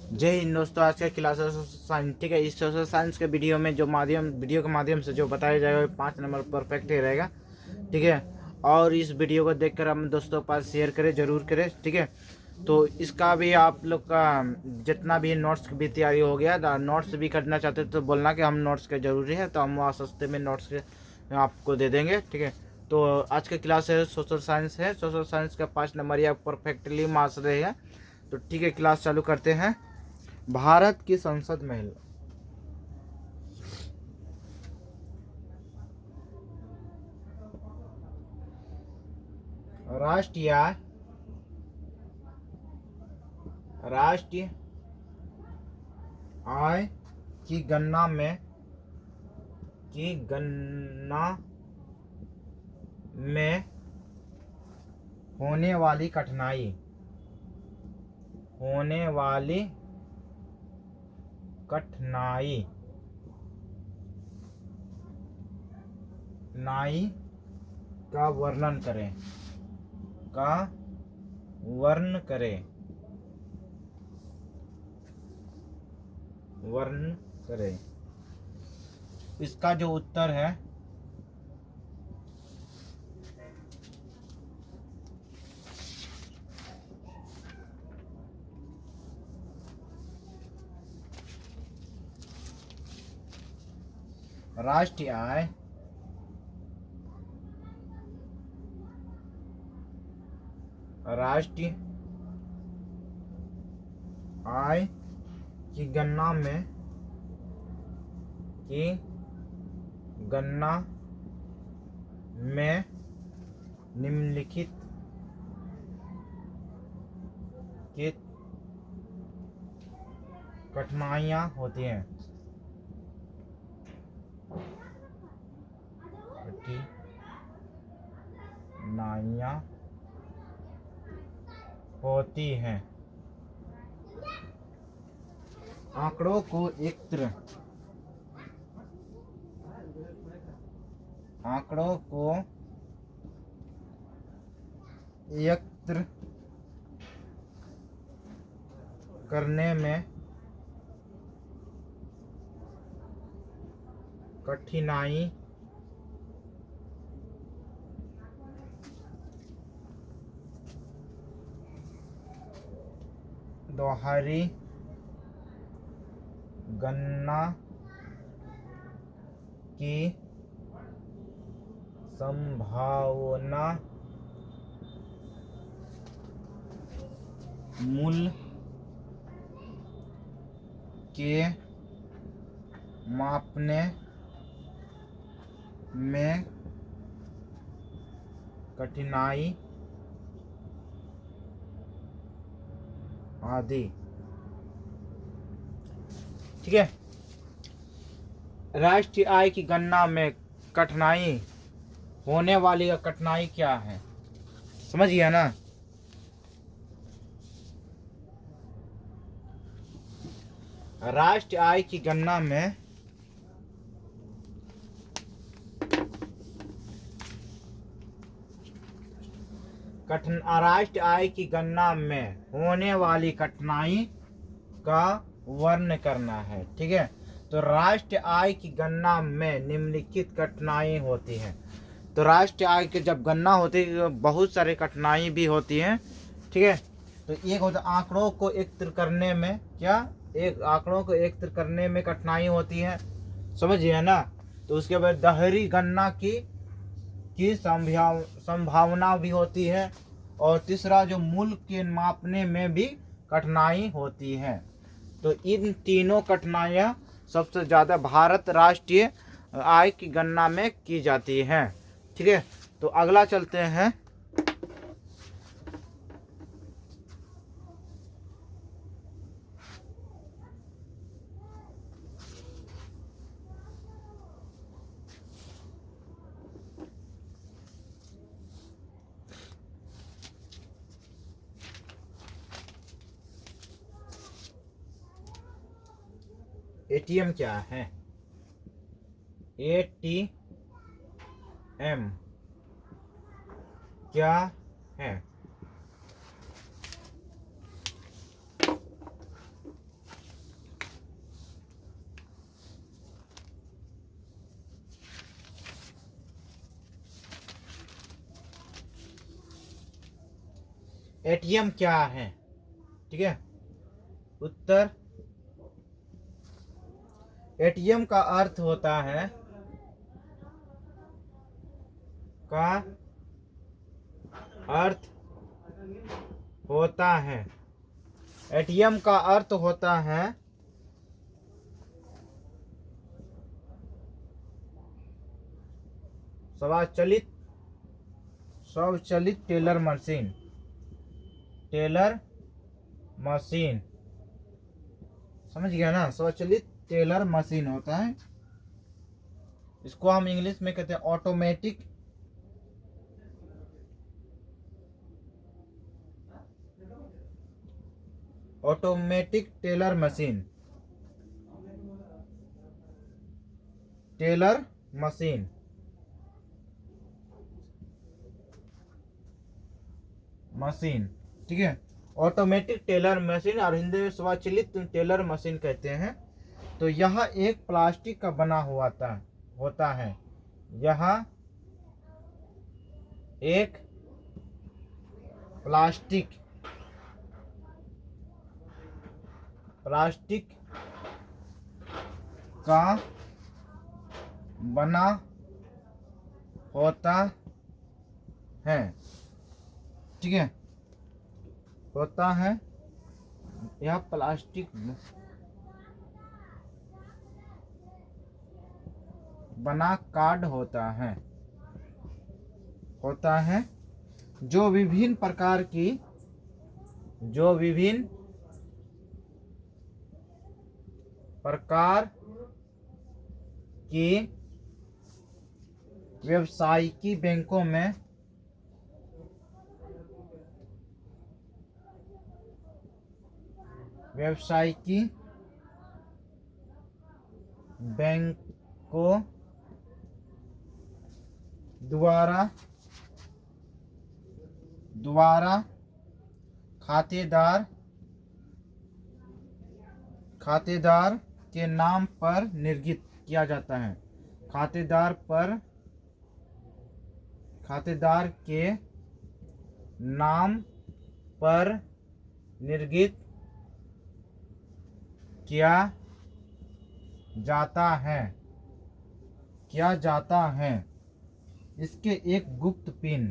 जय हिंद दोस्तों। आज का क्लास है सोशल साइंस। ठीक है, इस सोशल साइंस के वीडियो के माध्यम से जो बताया जाएगा वो 5 नंबर परफेक्ट ही रहेगा। ठीक है, और इस वीडियो को देखकर हम दोस्तों के पास शेयर करें, जरूर करें। ठीक है, तो इसका भी आप लोग का जितना भी नोट्स भी तैयारी हो गया, नोट्स भी करना चाहते तो बोलना कि हम नोट्स के ज़रूरी है, तो हम वहाँ सस्ते में नोट्स के आपको दे देंगे। ठीक है, तो आज का क्लास है सोशल साइंस है। सोशल साइंस का 5 नंबर या परफेक्टली मार्क्स रहे हैं। तो ठीक है, क्लास चालू करते हैं। भारत की संसद में राष्ट्रीय राष्ट्रीय आय की गणना में होने वाली कठिनाई नाई का वर्णन करें। वर्ण करें। इसका जो उत्तर है राष्ट्रीय आय की गणना में निम्नलिखित कठिनाइयाँ होती हैं। आंकड़ों को एकत्र करने में कठिनाई दोहरी गणना की संभावना, मूल के मापने में कठिनाई आदि। ठीक है, राष्ट्रीय आय की गणना में कठिनाई होने वाली कठिनाई क्या है, समझ गया ना। राष्ट्रीय आय की गणना में राष्ट्रीय आय की गणना में होने वाली कठिनाई का वर्णन करना है। ठीक है, तो राष्ट्रीय आय की गणना में निम्नलिखित कठिनाई होती है। तो राष्ट्रीय आय की जब गणना होती है तो बहुत सारी कठिनाई भी होती हैं। ठीक है, तो एक होता आंकड़ों को एकत्र करने में कठिनाई होती है, समझिए ना। तो उसके बाद दोहरी गणना की संभावना भी होती है, और तीसरा जो मूल के मापने में भी कठिनाई होती है। तो इन तीनों कठिनाइयाँ सबसे ज़्यादा भारत राष्ट्रीय आय की गणना में की जाती हैं। ठीक है, तो अगला चलते हैं। एटीएम क्या है? एटीएम क्या है? एटीएम क्या है? ठीक है, उत्तर एटीएम का अर्थ होता है का अर्थ होता है एटीएम का अर्थ होता है स्वचालित टेलर मशीन। टेलर मशीन, समझ गया ना? स्वचालित टेलर मशीन होता है, इसको हम इंग्लिश में कहते हैं automatic teller machine. Teller machine, ठीक है, ऑटोमेटिक टेलर मशीन और हिंदी में स्वचालित टेलर मशीन कहते हैं। तो यह एक प्लास्टिक का बना हुआ होता है। यह एक प्लास्टिक का बना होता है, ठीक है, होता है। यह प्लास्टिक बना कार्ड होता है जो विभिन्न प्रकार की व्यावसायिकी बैंकों में द्वारा खातेदार के नाम पर निर्गत किया जाता है। खातेदार के नाम पर निर्गत किया जाता है। इसके एक गुप्त पिन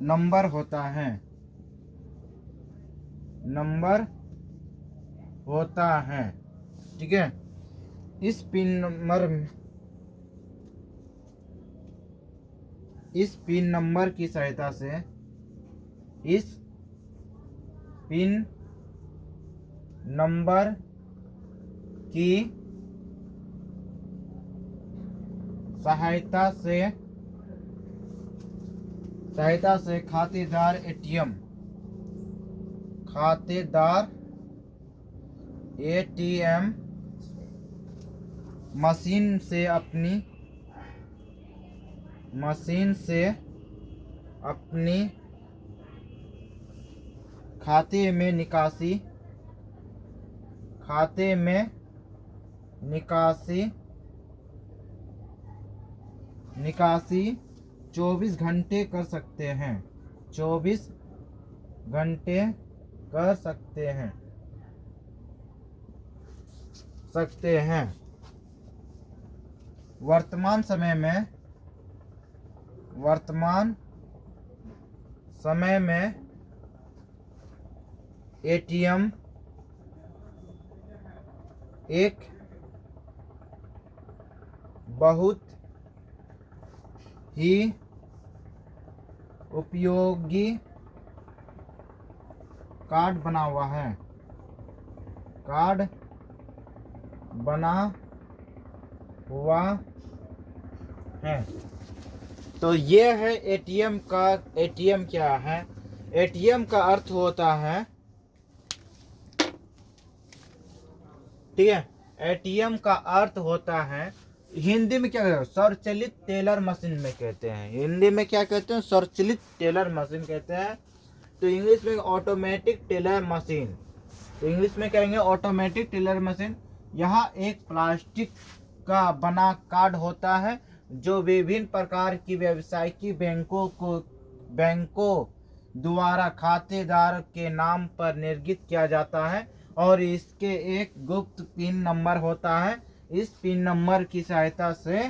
नंबर होता है, ठीक है। इस पिन नंबर की सहायता से खातेदार एटीएम मशीन से अपनी खाते में निकासी 24 घंटे कर सकते हैं। 24 घंटे कर सकते हैं। वर्तमान समय में एटीएम एक बहुत ही उपयोगी कार्ड बना हुआ है। तो ये है एटीएम क्या है? एटीएम का अर्थ होता है, ठीक है, एटीएम का अर्थ होता है, हिंदी में क्या कहते हैं? स्वचालित टेलर मशीन में कहते हैं। हिंदी में क्या कहते हैं? स्वचालित टेलर मशीन कहते हैं। तो इंग्लिश में ऑटोमेटिक टेलर मशीन, तो इंग्लिश में करेंगे ऑटोमेटिक टेलर मशीन। यहाँ एक प्लास्टिक का बना कार्ड होता है जो विभिन्न प्रकार की व्यवसायिक बैंकों द्वारा खातेदार के नाम पर निर्गत किया जाता है और इसके एक गुप्त पिन नंबर होता है। इस पिन नंबर की सहायता से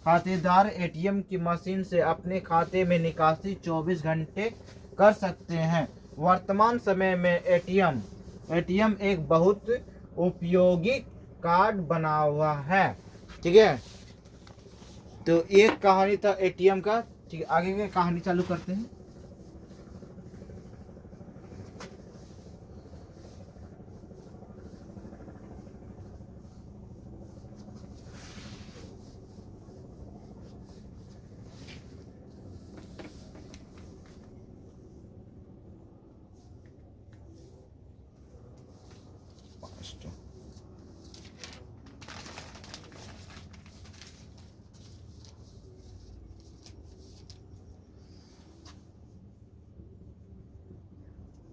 खातेदार एटीएम की मशीन से अपने खाते में निकासी 24 घंटे कर सकते हैं। वर्तमान समय में एटीएम एक बहुत उपयोगी कार्ड बना हुआ है। ठीक है, तो एक कहानी था एटीएम का। ठीक है, आगे की कहानी चालू करते हैं।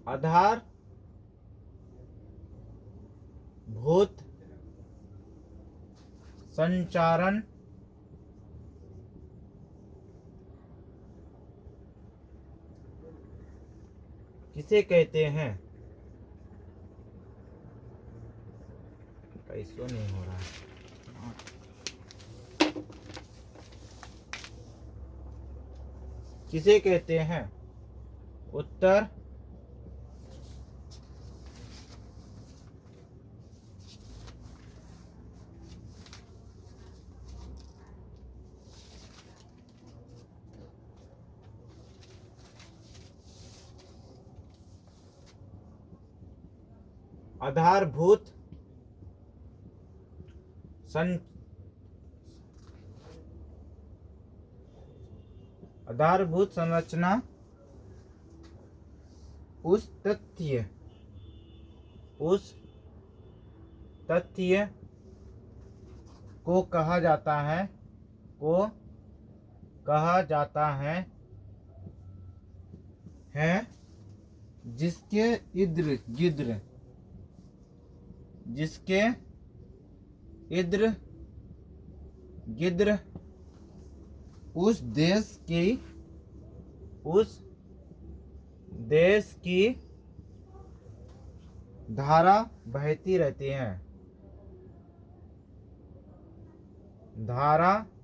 आधार भूत संचारण किसे कहते हैं? कैसो नहीं हो रहा है। किसे कहते हैं? उत्तर आधारभूत संरचना उस तथ्य को कहा जाता है जिसके इर्द गिर्द उस देश की धारा बहती रहती है।